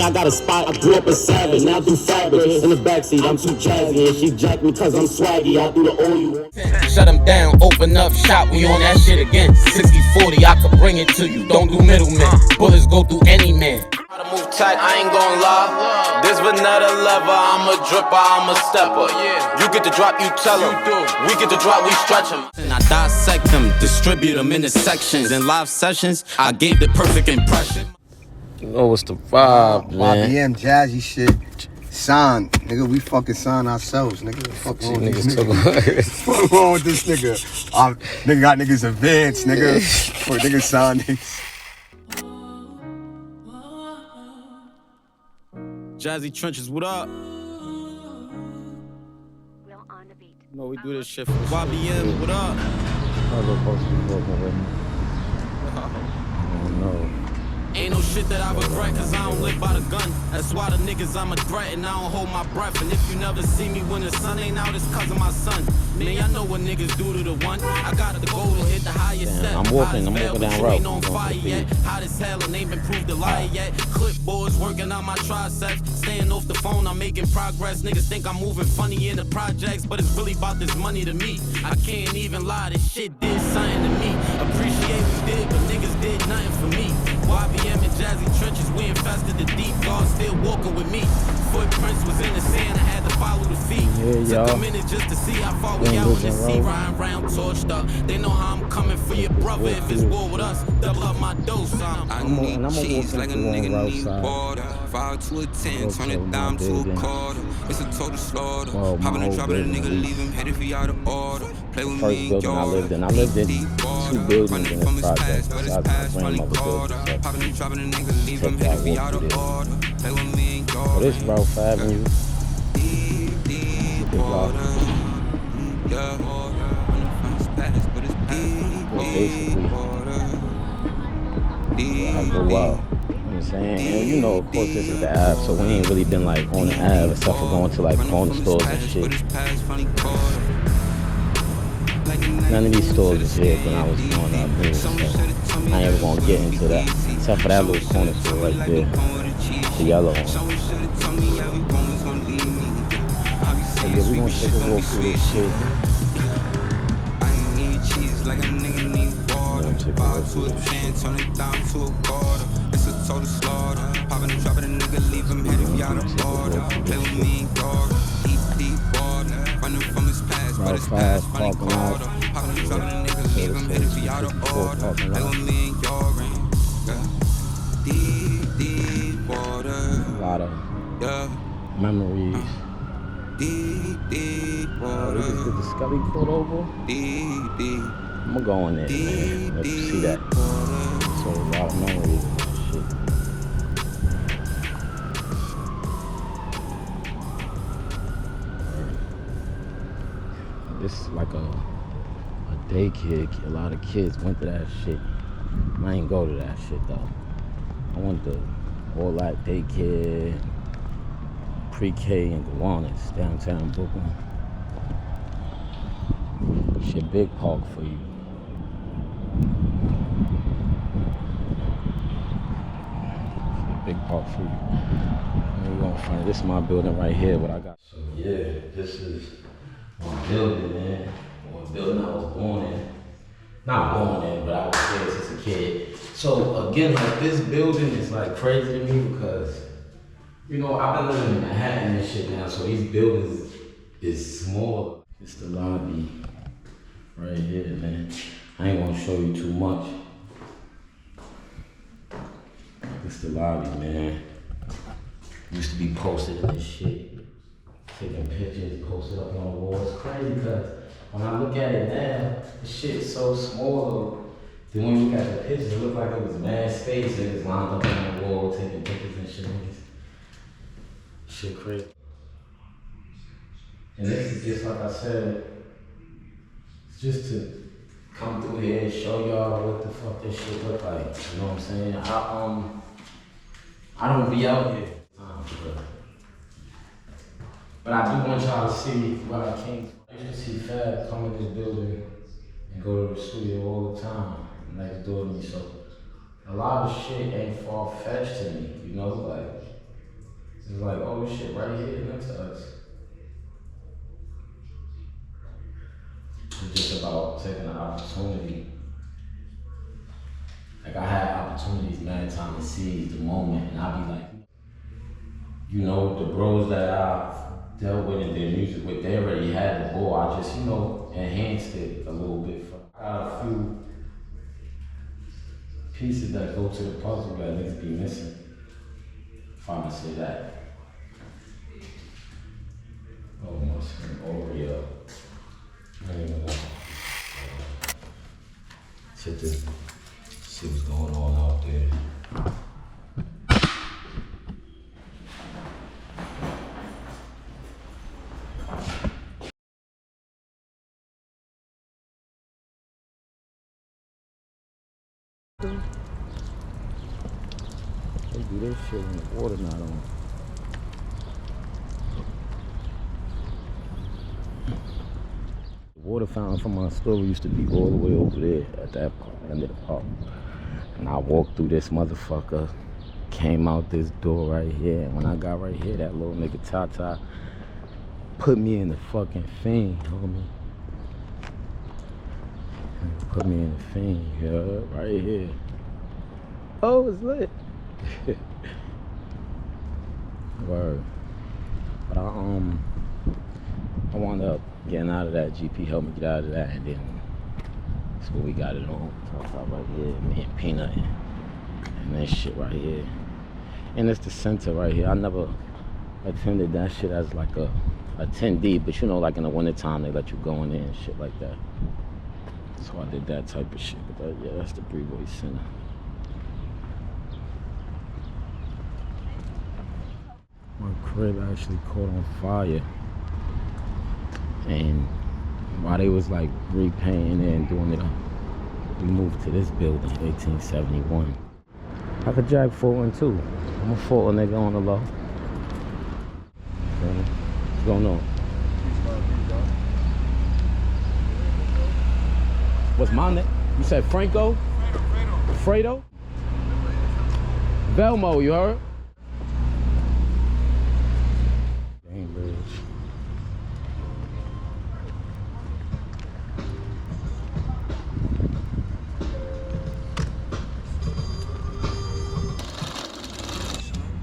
I got a spot, I grew up a savage, now I do fabric. In the backseat, I'm too jazzy, and she jacked me cause I'm swaggy. I do the all you want. Shut them down, open up shop, we on that shit again. 60-40, I can bring it to you, don't do middlemen. Bullets go through any man. Try to move tight, I ain't gon' lie. This vanilla lover, I'm a dripper, I'm a stepper. You get the drop, you tell them. We get the drop, we stretch them. And I dissect them, distribute them into sections. In live sessions, I gave the perfect impression. You know what's the vibe, man? YBM, jazzy shit. Sign, nigga, we fucking sign ourselves, nigga. Fuck you niggas talking about? What's wrong with this nigga? Nigga got niggas advanced, nigga. For niggas sign niggas. Jazzy Trenches, what up? No, we do this shit for YBM, what up? Oh no. Ain't no shit that I regret, cause I don't live by the gun. That's why the niggas I'm a threat and I don't hold my breath. And if you never see me when the sun ain't out, it's cause of my son. Man, y'all know what niggas do to the one. I got the goal to hit the highest step. I'm walking down road. Ain't on fire yet. Hot as hell and ain't been proved a liar yet. Clipboards working on my triceps. Staying off the phone, I'm making progress. Niggas think I'm moving funny in the projects, but it's really about this money to me. I can't even lie, this shit did something to me. Appreciate we did, but niggas did nothing for me. YBM and Jazzy Trenches, we infested the deep. God still walking with me. Footprints was in the sand, I had to follow the feet. Took a minute just to see how far we out in the sea. Riding round, torched up. They know how I'm coming for your brother. If it's war with us, double up my dose. I need cheese like a nigga need water. 5 to a 10, turn it down to a quarter. It's a total slaughter. Popping and dropping a nigga, leave him headed for you out of order. Play with me and I lived in 2 buildings in this project. Besides my grandmother building. Popping and dropping a nigga, leave him headed for you out of order. Play with me and but it's Ralph Avenue. Deep water. Yeah, but it's basically, I go out. You know what I'm saying? And you know, of course, this is the app, so we ain't really been like on the app except for going to like corner stores and shit. None of these stores was here when I was growing up here, so I ain't ever gonna get into that. Except for that little corner store right there, the yellow one. So yeah, we gonna take a walk through this shit. Like a nigga need water. 5 to a 10, turn it down to a quarter. It's a total slaughter. Popping and dropping a nigga, leave him headed for out of order. Play with me and dog. Deep water. Running from his past, but his past funny quarter. Popping and dropping a nigga, leave him headed for out of order. Play with me and your ring. Deep water. A lot of memories. Deep water. We just did the Scully pulled over. Deep. I'm gonna go in there, man. Let you see that. So a lot of memories and shit. This is like a daycare. A lot of kids went to that shit. I ain't go to that shit though. I went to all that daycare, pre-K and Gowanus, downtown Brooklyn. Shit, big park for you. Big park for you. We're gonna find this is my building right here. What I got. So yeah, this is my building, man. Or a building I was born in. Not born in, but I was there since a kid. So again, like this building is like crazy to me because, you know, I've been living in Manhattan and shit now, so these buildings is small. It's the lobby right here, man. I ain't gonna show you too much. It's the lobby, man. Used to be posted in this shit. Taking pictures, posted up on the wall. It's crazy because when I look at it now, the shit is so small. Then when you look at the pictures, it looked like it was mad space. It was lined up on the wall, taking pictures and shit. Shit crazy. And this is just like I said, it's just to come through here and show y'all what the fuck this shit look like. You know what I'm saying? I don't be out here. But I do want y'all to see what I came to. I used to see Fab come in this building and go to the studio all the time next door to me. So a lot of shit ain't far-fetched to me, you know? Like, It's like, oh shit, right here next to us. It's just about taking an opportunity. Like I had opportunities many times to seize the moment, and I'd be like, you know, the bros that I dealt with and did music with, they already had the ball. I just, you know, enhanced it a little bit. I got a few pieces that go to the puzzle that needs to be missing. If I'm gonna say that. Oh, my skin, Oreo. I don't even know. Sit there, see what's going on out there. They do this shit when the water not on. The water fountain from my store used to be all the way over there at that end of the park. And I walked through this motherfucker, came out this door right here, and when I got right here, that little nigga Tata put me in the fucking fiend, homie. Put me in the fiend, yeah, right here. Oh, it's lit. Word. But I wound up getting out of that. GP helped me get out of that, and then that's what we got it on. Talk about right here, me and Peanut, and this shit right here. And it's the center right here. I never attended that shit as like a attendee, but you know, like in the wintertime, they let you go in there and shit like that. So I did that type of shit. But yeah, that's the Brevoy Center. My crib actually caught on fire, and while they was like repainting it and doing it, we moved to this building, 1871. I could jack forward too. I'm a fault a nigga on the low. What's going on? What's my name? You said Franco? Fredo? Velmo, you heard? Cambridge.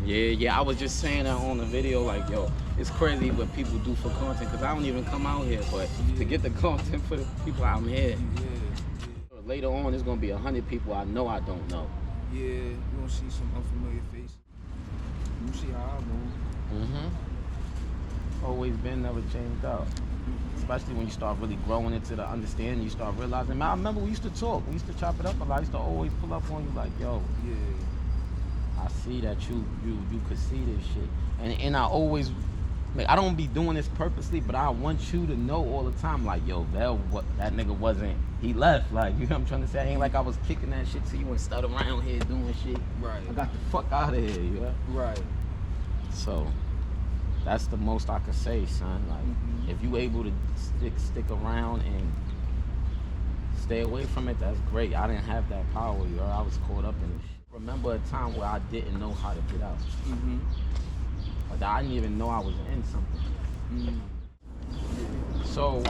Yeah, I was just saying that on the video, like, yo, it's crazy what people do for content, because I don't even come out here, but to get the content for the people out here. Later on, there's gonna be 100 people I know I don't know. Yeah, you gonna see some unfamiliar faces. You see how I move. Always been, never changed out. Especially when you start really growing into the understanding, you start realizing, man, I remember we used to talk, we used to chop it up a lot. I used to always pull up on you like, yo, Yeah. I see that you could see this shit. And I always, like, I don't be doing this purposely, but I want you to know all the time, like, yo, that nigga wasn't, he left. Like, you know what I'm trying to say? I ain't like I was kicking that shit to you and stood around here doing shit. Right. I got the fuck out of here, you know? Right. So, that's the most I could say, son. Like, if you able to stick around and stay away from it, that's great. I didn't have that power, you know? I was caught up in it. Remember a time where I didn't know how to get out. Like, I didn't even know I was in something. So,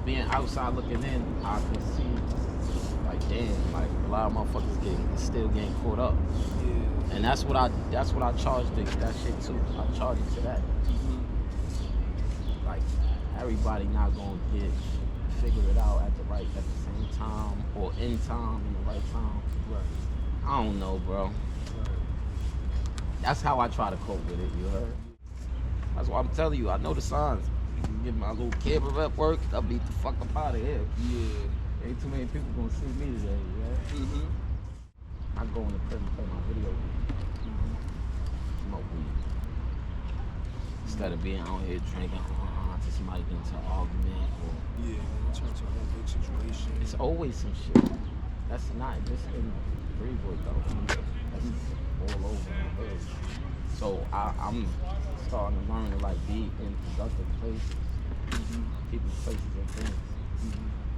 being outside looking in, I could see, like, damn, like, a lot of motherfuckers still getting caught up. Yeah. And that's what I charged that shit to. I charged it to that. Like, everybody not gonna figure it out at the same time, or in time, in the right time. Right. I don't know, bro. Right. That's how I try to cope with it, you heard? That's why I'm telling you, I know the signs. Get my little camera rep work, I'll beat the fuck up out of here. Yeah. Ain't too many people gonna see me today, yeah? I go in the crib and play my video game. Smoke weed. Instead of being out here drinking to somebody get into an argument or... Yeah, turn to a whole big situation. It's always some shit. That's not just in Brevoy though. That's all over the hood. So I'm starting to learn to like be in productive places. People's places and things.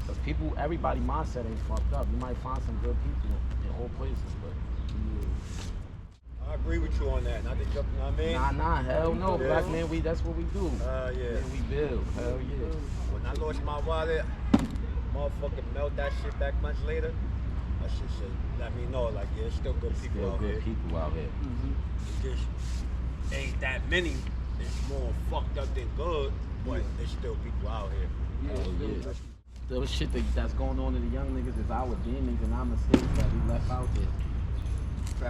Because everybody mindset ain't fucked up. You might find some good people in all places, but I agree with you on that. Not to jump, you know what I mean? Nah, hell no. Black man, that's what we do. Yeah. We build. Hell yeah. When I lost my wallet, motherfucker melt that shit back months later. That shit should let me know, like, yeah, it's still good people Still out good here. people out here. It just ain't that many. It's more fucked up than good, but there's still people out here. Hell yeah. The shit that's going on to the young niggas is our demons and our mistakes that we left out there.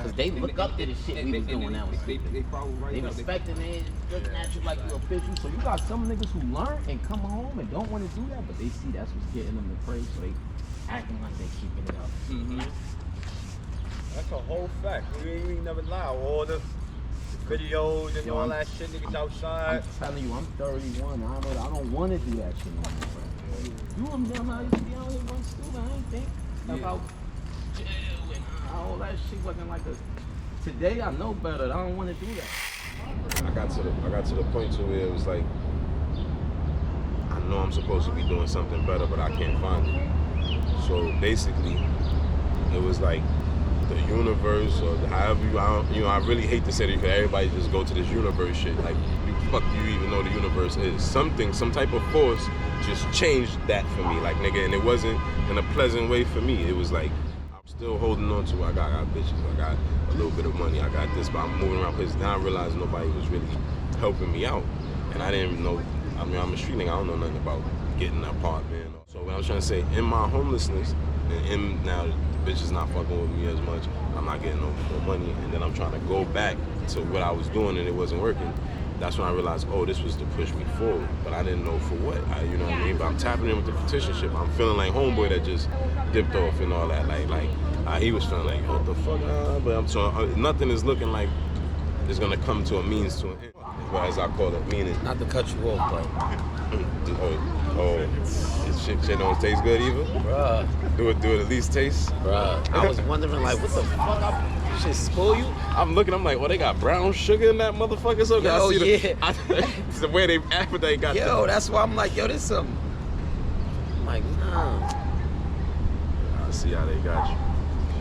Cause they look up to the shit we was doing now. They follow right They up. respecting it, looking at you like you official. So you got some niggas who learn and come home and don't want to do that, but they see that's what's getting them to pray, so they acting like they keeping it up. That's a whole fact. We ain't never lie. All the videos and all that shit, niggas outside. I'm telling you, I'm 31. I don't want to do that shit no more. You remember how I used to be out here once too? I ain't think about jail and all that shit wasn't like a. Today I know better. I don't want to do that. I got to the point to where it was like, I know I'm supposed to be doing something better, but I can't find it. So basically, it was like the universe, or however I really hate to say that, because everybody just go to this universe shit. Like, fuck do you even know the universe is? Some type of force just changed that for me, like, nigga, and it wasn't in a pleasant way for me. It was like, I'm still holding on to, I got bitches, I got a little bit of money, I got this, but I'm moving around places. Now I realized nobody was really helping me out, and I didn't even know. I mean, I'm a street nigga, I don't know nothing about getting an apartment. So what I was trying to say, in my homelessness, and now the bitch is not fucking with me as much, I'm not getting no money, and then I'm trying to go back to what I was doing and it wasn't working. That's when I realized, oh, this was to push me forward, but I didn't know for what. You know what I mean? But I'm tapping in with the petitionship. I'm feeling like homeboy that just dipped off and all that. He was feeling like, what the fuck? Nothing is looking like it's gonna come to a means to an end. Well, as I call it, meaning. Not to cut you off, but Shit don't taste good either. bruh, Do it at least taste. bruh. I was wondering like, what the fuck? Shit spoil you? I'm looking. I'm like, oh, they got brown sugar in that motherfucker. So Yo, I see the way they got. Yo, that's why I'm like, yo, this some. I'm like, nah. I see how they got you.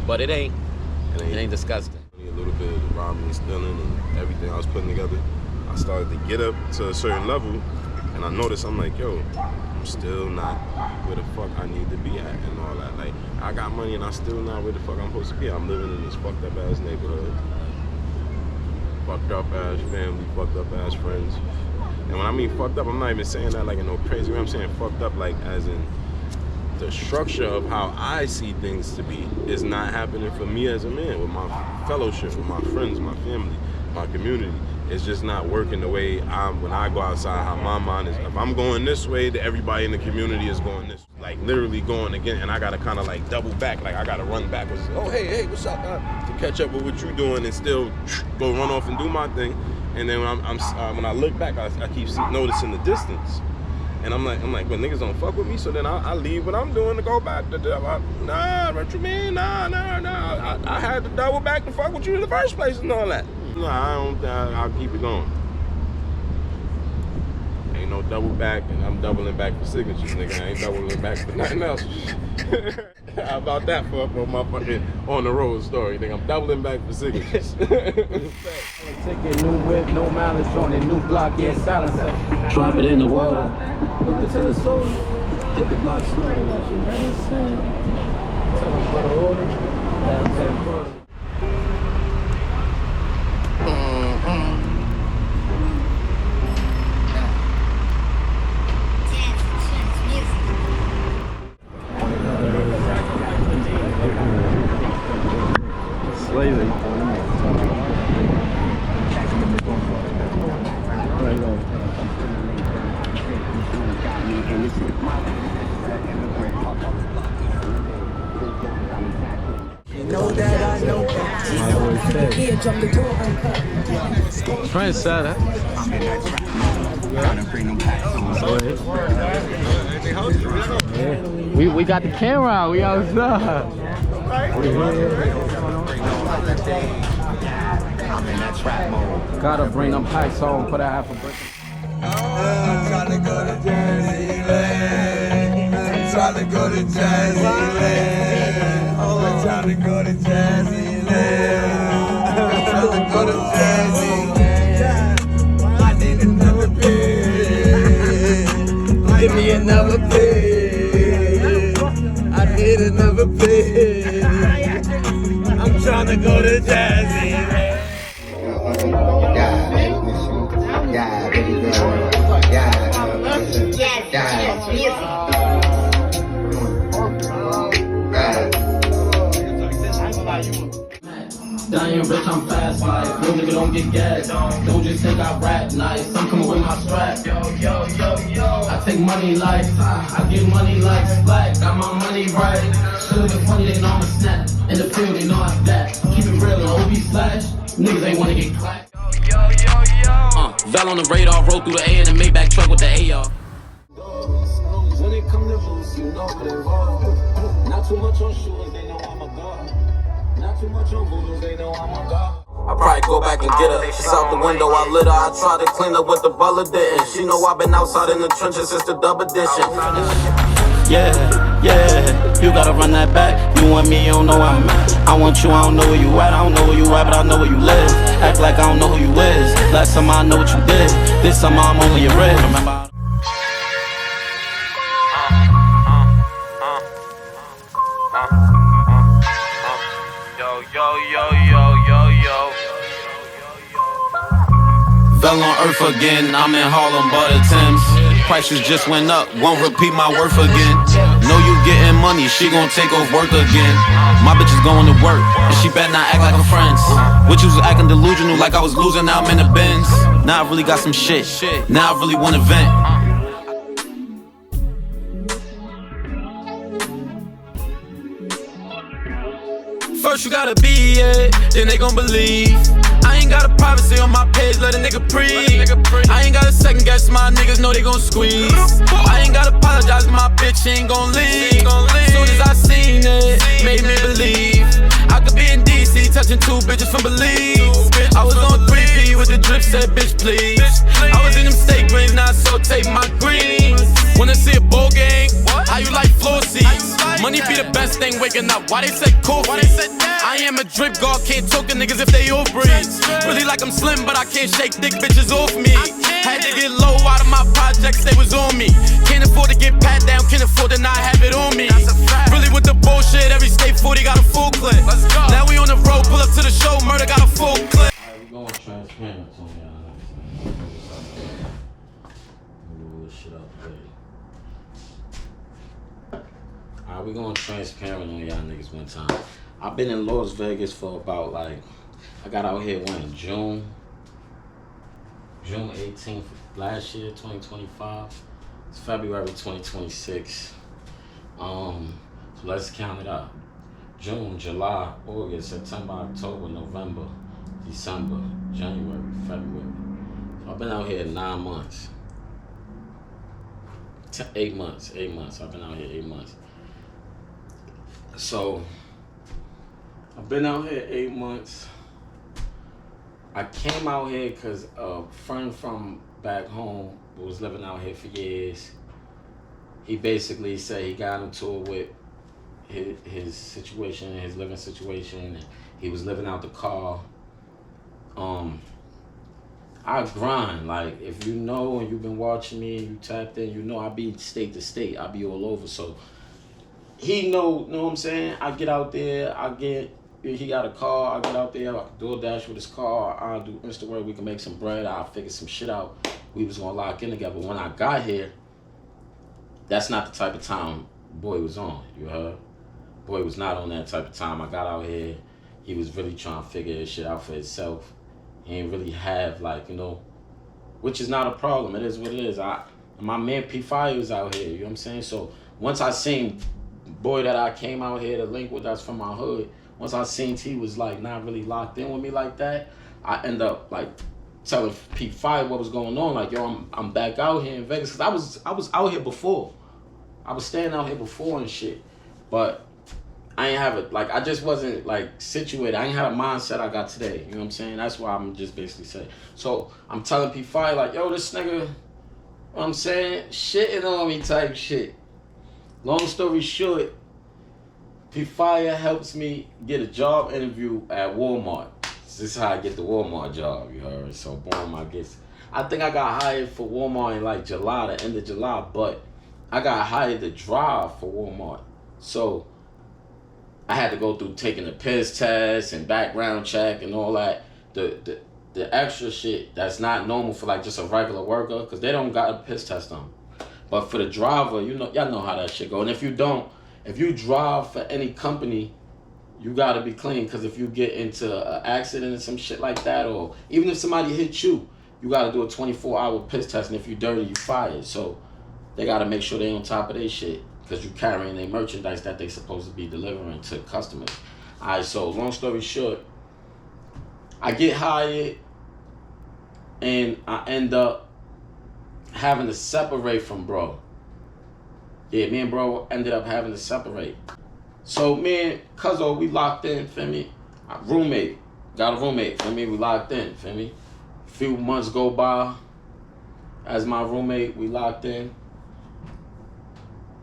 But it ain't disgusting. A little bit of the robbing and stealing and everything I was putting together. I started to get up to a certain level, and I noticed, I'm like, yo, I'm still not where the fuck I need to be at and all that. Like, I got money and I'm still not where the fuck I'm supposed to be. I'm living in this fucked up ass neighborhood. Fucked up ass family, fucked up ass friends. And when I mean fucked up, I'm not even saying that like in no crazy way. I'm saying fucked up like as in the structure of how I see things to be is not happening for me as a man, with my fellowship, with my friends, my family, my community. It's just not working the way when I go outside, how my mind is. If I'm going this way, then everybody in the community is going this way. Like literally going again, and I gotta kind of like double back, like I gotta run backwards. Oh, hey, what's up? To catch up with what you doing and still go run off and do my thing. And then when I look back, I keep noticing the distance. And I'm like, but niggas don't fuck with me, so then I leave what I'm doing to go back. Nah, what you mean? Nah. I had to double back to fuck with you in the first place and all that. Nah, I'll keep it going. Ain't no double back, and I'm doubling back for signatures, nigga. I ain't doubling back for nothing else. How about that for my fucking on the road story, nigga? I'm doubling back for signatures. Ticket, new whip, no mileage on it, new block, yeah, silencer. Drop it in the water. Look into the soul. Hit the block slow, let you medicine. Tell them for the order. Downtown quarter. Slazy. Trendsetter. We got the camera out. We outside. Gotta bring them packs home. Put a half a brick. I'm trying to go to Jersey Land. I'm trying to go to Jersey Land. I'm trying to go to Jersey Land. I'm trying to go go to Jazzy Land. Yeah, baby girl. Yeah, Dying rich, I'm fast life. No nigga don't get gas. Don't just think I rap nice. I'm coming with my strap. Yo. I take money like I get money like Slack. Got my money right. Should've been funny, they know I'm a snap. In the field, they know I'm that. Keep it real and OB slash. Niggas ain't wanna get clapped. Val on the radar, roll through the A in the Maybach truck with the AR. When it come to boots, you know what they roll. Not too much on shoes, they know I'm a god. Not too much on voodoo, they know I'm a god. I probably go back and get her. She's out the window, I lit her. I tried to clean up what the butler didn't. She know I've been outside in the trenches since the dub edition. Yeah, you gotta run that back. You want me, you don't know where I'm at. I want you, I don't know where you at. I don't know where you at, but I know where you live. Act like I don't know who you is. Last time I know what you did. This time I'm only your rib. Remember? Yo. Fell on earth again, I'm in Harlem, but the Thames. Prices just went up, won't repeat my worth again. Know you getting money, she gon' take off work again. My bitch is going to work, and she better not act like I'm friends. Which was acting delusional, like I was losing, now I'm in the Benz. Now I really got some shit, now I really wanna vent. First you gotta be it, then they gon' believe. I ain't got a privacy on my page, let a nigga breathe. I ain't gotta second guess, my niggas know they gon' squeeze. I ain't gotta apologize, my bitch ain't gon' leave. Soon as I seen it, made me believe. I could be in DC, touching 2 bitches from Belize. I was on 3P with the drip, said bitch please. I was in them steak greens, now I saute my greens. Wanna see a bowl game? How you like floor seats? Money be the best thing waking up, why they say coffee? I am a drip guard, can't talk to niggas if they all breathe. Really like I'm slim, but I can't shake thick bitches off me. Had to get low out of my projects, they was on me. Can't afford to get pat down, can't afford to not have it on me. Really with the bullshit, every state 40 got a full clip. Now we on the road, pull up to the show, murder got a full clip. Alright, we going transparent on y'all. Move this shit out the way. Alright, we going transparent on y'all niggas one time. I've been in Las Vegas for about I got out here when June 18th last year, 2025. It's February 2026. So let's count it up. June, July, August, September, October, November, December, January, February. So I've been out here 9 months. 8 months. I've been out here 8 months. So I've been out here 8 months. I came out here because a friend from back home who was living out here for years, he basically said he got into it with his situation, his living situation, and he was living out the car. I grind, like if you know and you've been watching me and you tapped in, you know I be state to state, I be all over. So he know what I'm saying? I get out there, he got a car, I get out there, I can DoorDash with his car, I'll do Instawork, we can make some bread, I'll figure some shit out. We was gonna lock in together. But when I got here, that's not the type of time boy was on, you heard? Boy was not on that type of time. I got out here, he was really trying to figure his shit out for himself. He ain't really have which is not a problem, it is what it is. My man P Fire was out here, you know what I'm saying? So once I seen boy that I came out here to link with, that's from my hood, once I seen he was not really locked in with me like that, I end up telling P Fire what was going on. Yo, I'm back out here in Vegas, cause I was out here before. I was staying out here before and shit, but I ain't have it. I just wasn't situated. I ain't had a mindset I got today. You know what I'm saying? That's why I'm just basically saying. So I'm telling P Fire yo, this nigga, you know what I'm saying, shitting on me type shit. Long story short, P Fire helps me get a job interview at Walmart. This is how I get the Walmart job, you heard? So boom, I think I got hired for Walmart in July, the end of July, but I got hired to drive for Walmart. So I had to go through taking the piss test and background check and all that. The extra shit that's not normal for like just a regular worker, because they don't got a piss test on. But for the driver, you know, y'all know how that shit go. And if you drive for any company, you gotta be clean, because if you get into an accident or some shit like that, or even if somebody hits you, you gotta do a 24-hour piss test, and if you dirty, you fired. So they gotta make sure they on top of their shit, because you carrying their merchandise that they supposed to be delivering to customers. Alright, so long story short, I get hired, and I end up having to separate from bro. Yeah, me and bro ended up having to separate. So me and Cuzzo, we locked in, feel me? Roommate, got a roommate, feel me? We locked in, feel me? A few months go by, as my roommate, we locked in.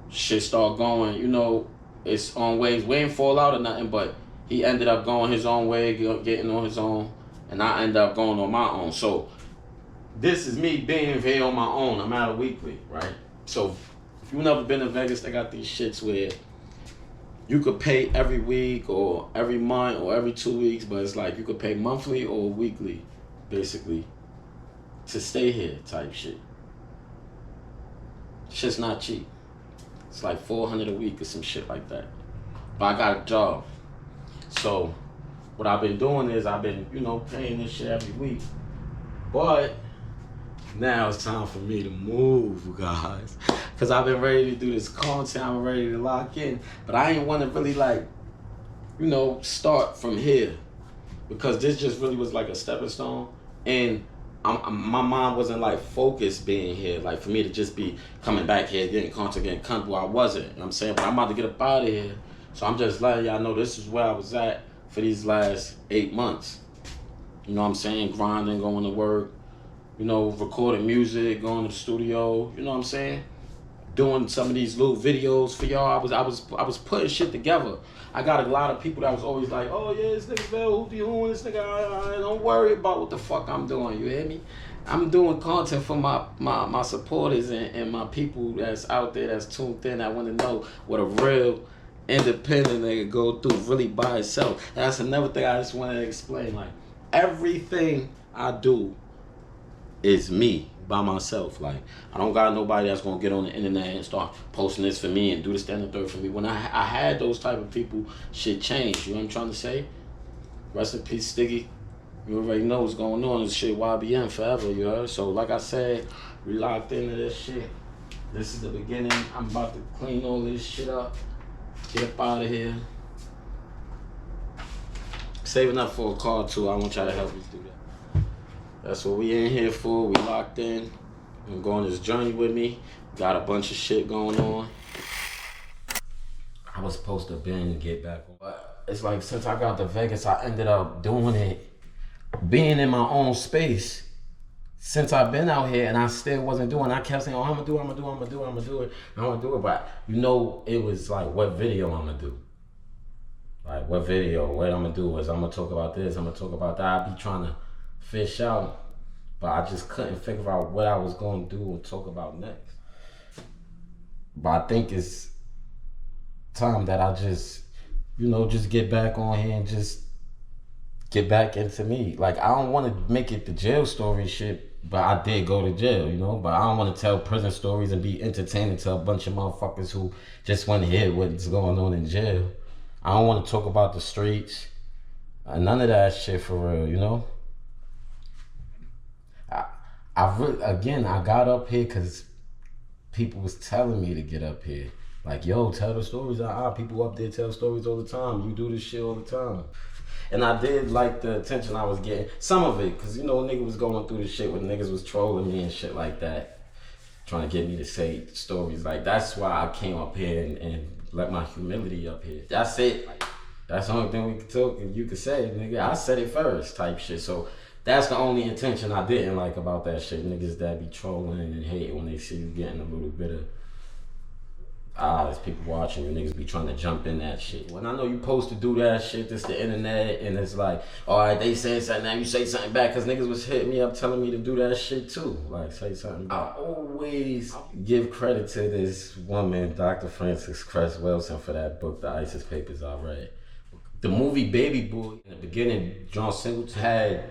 Shit start going, you know, it's on ways. We ain't fall out or nothing, but he ended up going his own way, getting on his own, and I ended up going on my own. So this is me being here on my own. I'm out of weekly, right? So if you've never been to Vegas, they got these shits where you could pay every week or every month or every 2 weeks, but it's like you could pay monthly or weekly, basically, to stay here type shit. Shit's not cheap. It's like $400 a week or some shit like that. But I got a job. So what I've been doing is I've been, you know, paying this shit every week. But now it's time for me to move, guys. Because I've been ready to do this content. I'm ready to lock in. But I ain't want to really, like, you know, start from here. Because this just really was like a stepping stone. And my mind wasn't, like, focused being here. Like, for me to just be coming back here, getting content, getting comfortable. I wasn't. You know what I'm saying? But I'm about to get up out of here. So I'm just letting y'all know this is where I was at for these last 8 months. You know what I'm saying? Grinding, going to work. You know, recording music, going to the studio, you know what I'm saying? Doing some of these little videos for y'all. I was putting shit together. I got a lot of people that was always like, oh yeah, this nigga Bell, who doing this nigga? I don't worry about what the fuck I'm doing, you hear me? I'm doing content for my supporters and my people that's out there that's tuned in. I want to know what a real independent nigga go through really by itself. That's another thing I just want to explain. Like, everything I do is me by myself. Like, I don't got nobody that's gonna get on the internet and start posting this for me and do this, that, and the third for me. When I had those type of people, shit changed. You know what I'm trying to say? Rest in peace, Stiggy. You already know what's going on. This shit YBN forever, you heard? So like I said, we locked into this shit. This is the beginning. I'm about to clean all this shit up. Get up out of here. Saving up for a car too. I want y'all to help me do that. That's what we in here for. We locked in. I'm going this journey with me. Got a bunch of shit going on. I was supposed to been get back on. But it's like since I got to Vegas, I ended up doing it, being in my own space. Since I've been out here and I still wasn't doing it, I kept saying, oh, I'm gonna do it. But you know, it was like, what video I'm gonna do? Like, what video? What I'm gonna do is I'm gonna talk about this, I'm gonna talk about that. I be trying to fish out, but I just couldn't figure out what I was gonna do and talk about next. But I think it's time that I just, you know, just get back on here and just get back into me. Like, I don't want to make it the jail story shit, but I did go to jail, you know? But I don't want to tell prison stories and be entertaining to a bunch of motherfuckers who just want to hear what's going on in jail. I don't want to talk about the streets. None of that shit for real, you know? I got up here because people was telling me to get up here. Like, yo, tell the stories. People up there tell stories all the time. You do this shit all the time. And I did like the attention I was getting. Some of it, because, you know, niggas was going through this shit when niggas was trolling me and shit like that. Trying to get me to say stories. Like, that's why I came up here and let my humility up here. That's it. Like, that's the only thing we could talk and you could say, nigga. I said it first type shit. So that's the only intention I didn't like about that shit. Niggas that be trolling and hate when they see you getting a little bit of there's people watching you, niggas be trying to jump in that shit. When I know you supposed to do that shit, this the internet, and it's like, alright, they saying something, now you say something back, cause niggas was hitting me up telling me to do that shit too. Like, say something back. I always give credit to this woman, Dr. Frances Cress Wilson, for that book, The ISIS Papers, I read. The movie Baby Boy, in the beginning, John Singleton had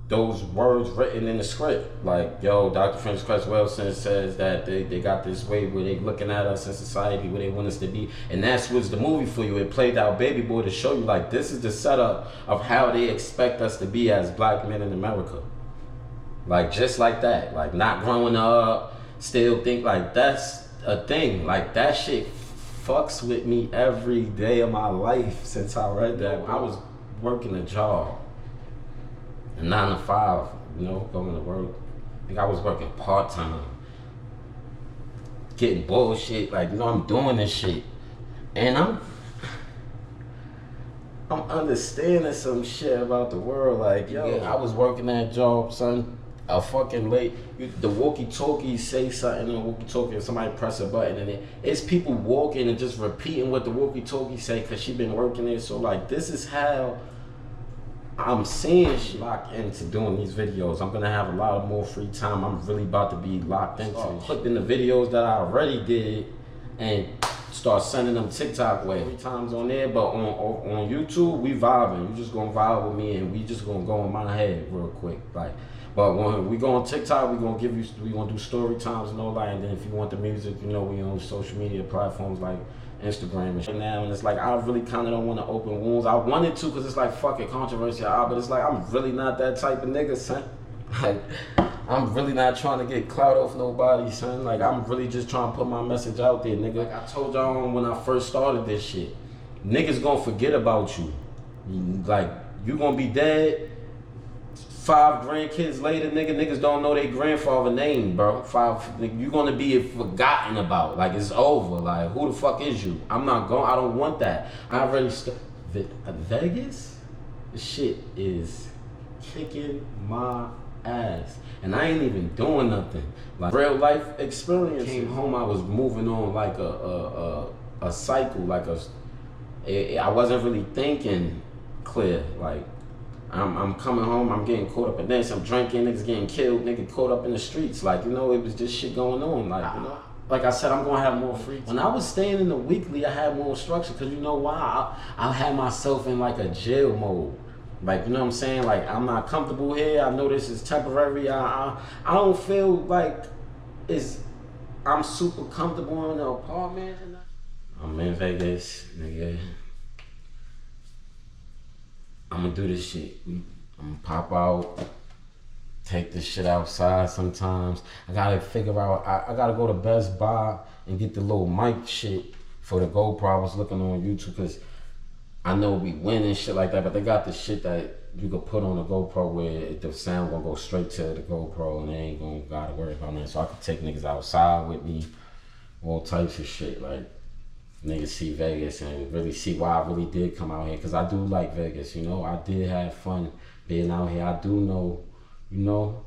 those words written in the script. Like, yo, Dr. Frances Cress Wilson says that they got this way where they looking at us in society where they want us to be. And that's what's the movie for you. It played out Baby Boy to show you, like, this is the setup of how they expect us to be as black men in America. Like, just like that. Like, not growing up, still think like that's a thing. Like, that shit fucks with me every day of my life since I read that. I was working a job. 9 to 5, you know, going to work. I think I was working part-time. Getting bullshit, like, you know, I'm doing this shit. And I'm understanding some shit about the world. Like, yo, I was working that job, son. A fucking late, the walkie-talkie say something on the walkie-talkie and somebody press a button and it's people walking and just repeating what the walkie-talkie say because she been working there. So, like, this is how I'm seeing shit locked into doing these videos. I'm gonna have a lot of more free time. I'm really about to be locked into it. Clicked in the videos that I already did and start sending them TikTok way. 3 times on there, but on YouTube, we vibing. You just gonna vibe with me and we just gonna go in my head real quick. Like, but when we go on TikTok, we gonna do story times and all that. And then if you want the music, you know, we on social media platforms like Instagram and shit now, and it's like I really kind of don't want to open wounds. I wanted to because it's like fucking controversy, but it's like I'm really not that type of nigga, son. Like, I'm really not trying to get clout off nobody, son. Like, I'm really just trying to put my message out there, nigga. Like I told y'all when I first started this shit, niggas gonna forget about you. Like, you gonna be dead. 5 grandkids later, niggas don't know their grandfather name, bro. You gonna be forgotten about. Like, it's over. Like, who the fuck is you? I don't want that. I already Vegas? This shit is kicking my ass. And I ain't even doing nothing. Like, real life experience. Came home, I was moving on like a cycle. Like I wasn't really thinking clear. Like, I'm coming home, I'm getting caught up in this, I'm drinking, niggas getting killed, nigga caught up in the streets. Like, you know, it was just shit going on. Like, you know, like I said, I'm gonna have more free time. When I was staying in the weekly, I had more structure, cause you know why? I had myself in like a jail mode. Like, you know what I'm saying? Like, I'm not comfortable here, I know this is temporary, I don't feel like I'm super comfortable in the apartment. I'm in Vegas, nigga. I'm gonna do this shit. I'm gonna pop out, take this shit outside sometimes. I gotta figure out, I gotta go to Best Buy and get the little mic shit for the GoPro. I was looking on YouTube because I know we win and shit like that, but they got the shit that you could put on the GoPro where the sound gonna go straight to the GoPro and they ain't gonna gotta worry about that. So I could take niggas outside with me, all types of shit. Like, niggas see Vegas and really see why I really did come out here, because I do like Vegas, you know. I did have fun being out here. I do know, you know,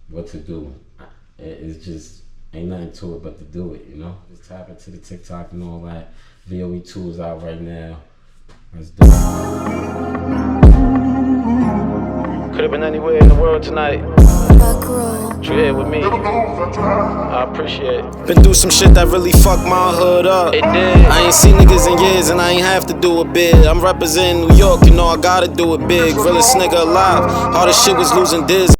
what to do. It's just, ain't nothing to it but to do it, you know. Just tap into the TikTok and all that. VOE 2 is out right now. Let's do it. Could have been anywhere in the world tonight. You here with me, I appreciate it. Been through some shit that really fucked my hood up. It did. I ain't seen niggas in years and I ain't have to do it big. I'm representing New York, you know I gotta do it big. Realest nigga alive, all this shit was losing Diz.